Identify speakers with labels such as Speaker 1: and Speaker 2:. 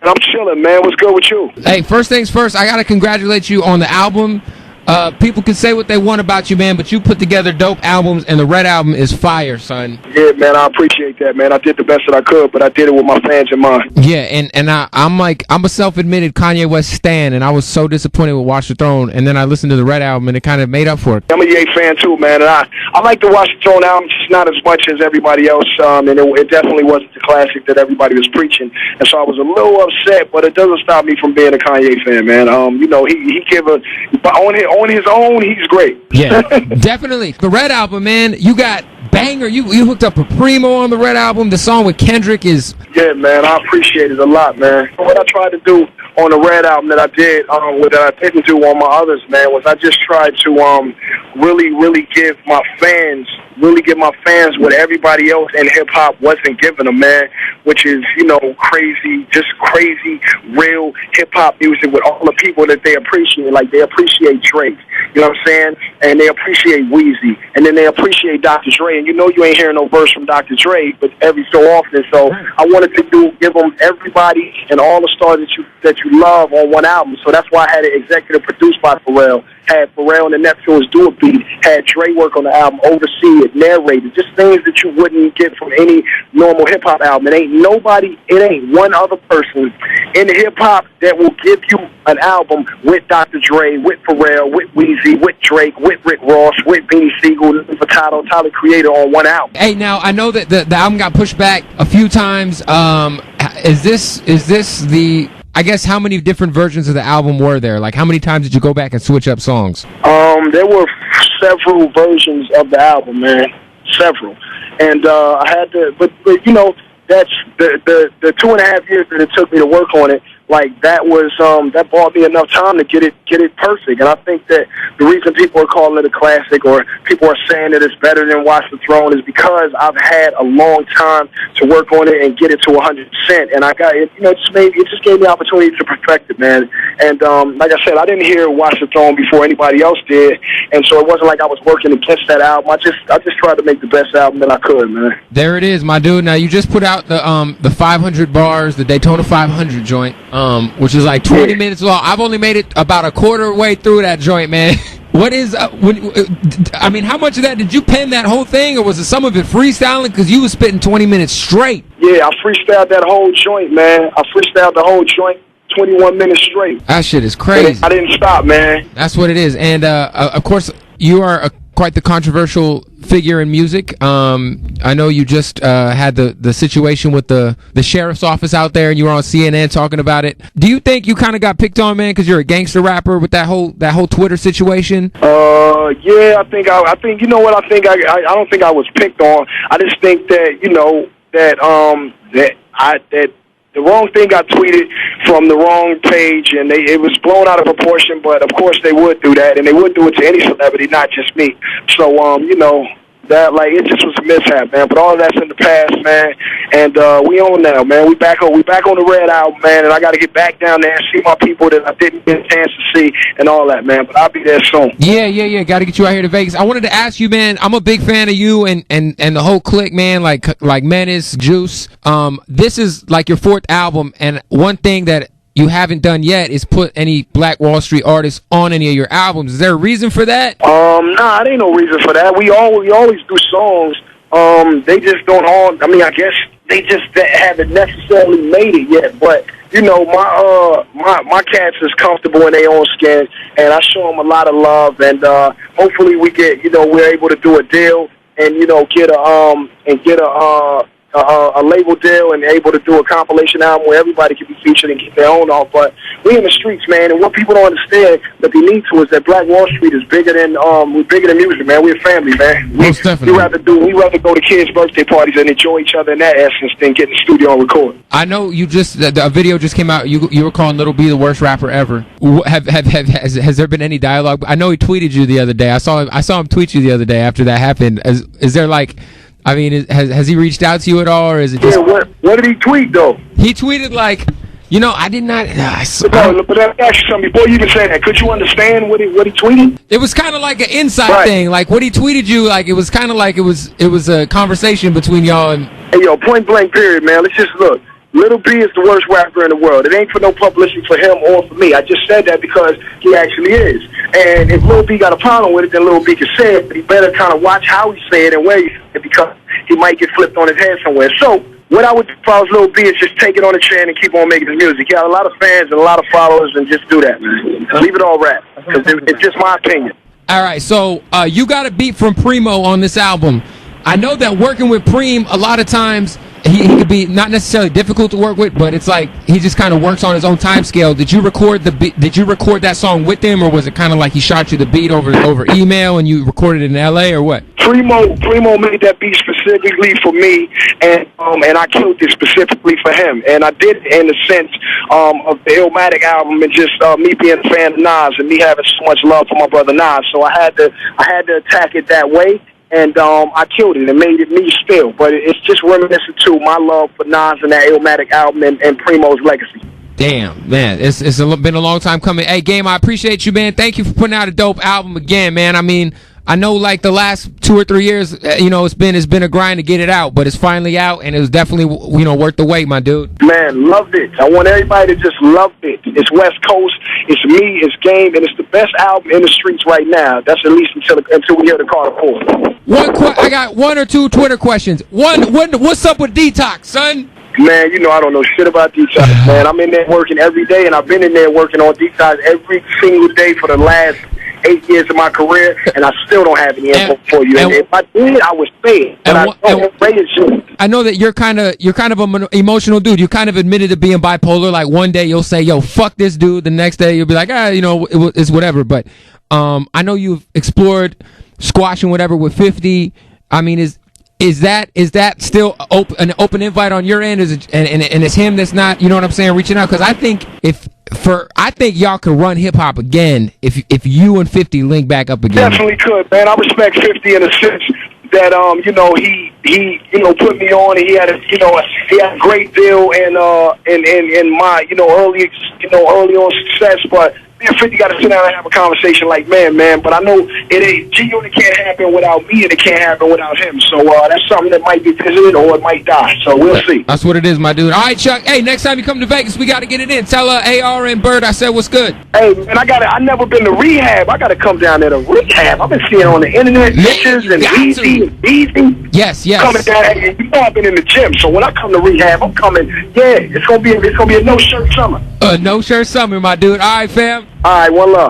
Speaker 1: I'm chilling, man. What's good with you?
Speaker 2: Hey, first things first, I got to congratulate you on the album. People can say what they want about you, man, but you put together dope albums, and the Red Album is fire, son.
Speaker 1: Yeah, man, I appreciate that, man. I did the best that I could, but I did it with my fans in mind.
Speaker 2: Yeah, and I'm a self-admitted Kanye West stan, and I was so disappointed with Watch the Throne, and then I listened to the Red Album, and it kind of made up for it.
Speaker 1: I'm a Ye fan, too, man, and I like the Watch the Throne album, just not as much as everybody else, and it definitely wasn't the classic that everybody was preaching, and so I was a little upset, but it doesn't stop me from being a Kanye fan, man. You know, he give on his own, he's great.
Speaker 2: Yeah, definitely. The Red Album, man, you got banger. You hooked up a Primo on the Red Album. The song with Kendrick is...
Speaker 1: Yeah, man, I appreciate it a lot, man. What I tried to do on the Red Album that I did, that I didn't do on my others, man, was I just tried to really give my fans what everybody else in hip-hop wasn't giving them, man, which is, you know, crazy, real hip-hop music with all the people that they appreciate. Like, they appreciate Drake, you know what I'm saying? And they appreciate Weezy, and then they appreciate Dr. Dre. And you know you ain't hearing no verse from Dr. Dre, but every so often. So I wanted to give them everybody and all the stars that you love on one album. So that's why I had it executive produced by Pharrell. Had Pharrell and the Neptunes do a beat. Had Dre work on the album, oversee it, narrate it. Just things that you wouldn't get from any normal hip-hop album. It ain't one other person in hip-hop that will give you an album with Dr. Dre, with Pharrell, with Weezy, with Drake, with Rick Ross, with Beanie Siegel, Furtado, Tyler Creator on one album.
Speaker 2: Hey, now, I know that the album got pushed back a few times. Is this the... I guess how many different versions of the album were there? Like, how many times did you go back and switch up songs?
Speaker 1: There were several versions of the album, man. Several. And I had to, but you know, that's the 2.5 years that it took me to work on it. Like, that was that bought me enough time to get it perfect. And I think that the reason people are calling it a classic, or people are saying that it's better than Watch the Throne, is because I've had a long time to work on it and get it to 100%. And I got it, you know, it just gave me the opportunity to perfect it, man. And like I said, I didn't hear Watch the Throne before anybody else did, and so it wasn't like I was working against that album. I just tried to make the best album that I could, man.
Speaker 2: There it is, my dude. Now, you just put out the 500 bars, the Daytona 500 joint. Which is like 20 minutes long. I've only made it about a quarter way through that joint, man. What is, I mean, how much of that, did you pen that whole thing, or was it some of it freestyling? Because you was spitting 20 minutes straight.
Speaker 1: Yeah, I freestyled that whole joint, man. I freestyled the whole joint 21 minutes straight.
Speaker 2: That shit is crazy.
Speaker 1: I didn't stop, man.
Speaker 2: That's what it is. And, of course, you are quite the controversial figure in music. I know you just had the situation with the sheriff's office out there, and you were on CNN talking about it. Do you think you kind of got picked on, man, because you're a gangster rapper with that whole Twitter situation?
Speaker 1: Yeah, I think you know what, I don't think I was picked on. I just think that, you know, that the wrong thing got tweeted from the wrong page, and it was blown out of proportion, but of course they would do that, and they would do it to any celebrity, not just me. So, you know, that, like, it just was a mishap, man. But all of that's in the past, man, and we on now, man. We back on the Red Album, man, and I got to get back down there and see my people that I didn't get a chance to see and all that, man. But I'll be there soon.
Speaker 2: Yeah. Got to get you out here to Vegas. I wanted to ask you, man. I'm a big fan of you and the whole clique, man. Like Menace, Juice. This is like your 4th album, and one thing that you haven't done yet is put any Black Wall Street artists on any of your albums. Is there a reason for that?
Speaker 1: Nah, there ain't no reason for that. We always do songs. They just don't all, I mean, I guess they just haven't necessarily made it yet, but you know, my cats is comfortable in their own skin, and I show them a lot of love, and hopefully we're able to do a deal and, you know, get a label deal and able to do a compilation album where everybody can be featured and get their own off. But we in the streets, man, and what people don't understand that they need to is that Black Wall Street is bigger than music, man. We're a family, man.
Speaker 2: Most definitely.
Speaker 1: We rather go to kids' birthday parties and enjoy each other in that essence than get in the studio and record.
Speaker 2: I know you just the video just came out. You were calling Little B the worst rapper ever. Has there been any dialogue? I know he tweeted you the other day. I saw him tweet you the other day after that happened. Is there like, I mean, has he reached out to you at all, or is it just...
Speaker 1: Yeah, what did he tweet, though?
Speaker 2: He tweeted, like, you know, I did not...
Speaker 1: But let me ask you something. Before you even say that, could you understand what he tweeted?
Speaker 2: It was kind of like an inside thing. Like, what he tweeted you, like, it was kind of like it was a conversation between y'all and...
Speaker 1: Hey, yo, point blank period, man. Let's just look. Lil B is the worst rapper in the world. It ain't for no publicity for him or for me. I just said that because he actually is. And if Lil B got a problem with it, then Lil B can say it, but he better kind of watch how he say it and where he say it, because he might get flipped on his head somewhere. So what I would do if I was Lil B is just take it on the chin and keep on making his music. He got a lot of fans and a lot of followers, and just do that, man. Leave it all rap, because it's just my opinion.
Speaker 2: All right, so you got a beat from Primo on this album. I know that working with Preem, a lot of times he could be not necessarily difficult to work with, but it's like he just kind of works on his own time scale. Did you record Did you record that song with him, or was it kind of like he shot you the beat over email and you recorded it in L.A. or what?
Speaker 1: Primo made that beat specifically for me, and I killed it specifically for him. And I did it in the sense of the Illmatic album, and just me being a fan of Nas and me having so much love for my brother Nas. So I had to attack it that way. And I killed it and made it me still. But it's just reminiscent to my love for Nas and that Illmatic album and Primo's legacy.
Speaker 2: Damn, man. It's been a long time coming. Hey, Game, I appreciate you, man. Thank you for putting out a dope album again, man. I mean, I know like the last 2 or 3 years, it's been a grind to get it out, but it's finally out, and it was definitely, worth the wait, my dude.
Speaker 1: Man, loved it. I want everybody to just love it. It's West Coast, it's me, it's Game, and it's the best album in the streets right now. That's at least until we hear the Carter 4.
Speaker 2: I got 1 or 2 Twitter questions. What's up with Detox, son?
Speaker 1: Man, I don't know shit about Detox, man. I'm in there working every day, and I've been in there working on Detox every single day for the last 8 years of my career, and I still don't have any info for you. And if I did, I would say it.
Speaker 2: I know that you're kind of an emotional dude. You kind of admitted to being bipolar. Like one day you'll say, "Yo, fuck this dude." The next day you'll be like, it's whatever. But I know you've explored squashing whatever with 50. I mean, is that still an open invite on your end? And it's him that's not, you know what I'm saying, reaching out? Because I think I think y'all could run hip hop again if you and 50 link back up again.
Speaker 1: Definitely could, man. I respect 50 in a sense that he put me on, and he had a great deal in my early on success, but me and 50 got to sit down and have a conversation like man. But I know G-Unit can't happen without me, and it can't happen without him. So that's something that might be visited or it might die. So we'll see.
Speaker 2: That's what it is, my dude. All right, Chuck. Hey, next time you come to Vegas, we got to get it in. Tell AR and Bird I said what's good.
Speaker 1: Hey, man, I never been to rehab. I got to come down there to rehab. I've been seeing on the internet pictures and Easy and Easy.
Speaker 2: Yes.
Speaker 1: Coming down here. I've been in the gym. So when I come to rehab, I'm coming. Yeah, it's gonna be a no shirt summer.
Speaker 2: No shirt summer, my dude. All right, fam.
Speaker 1: All right, one love.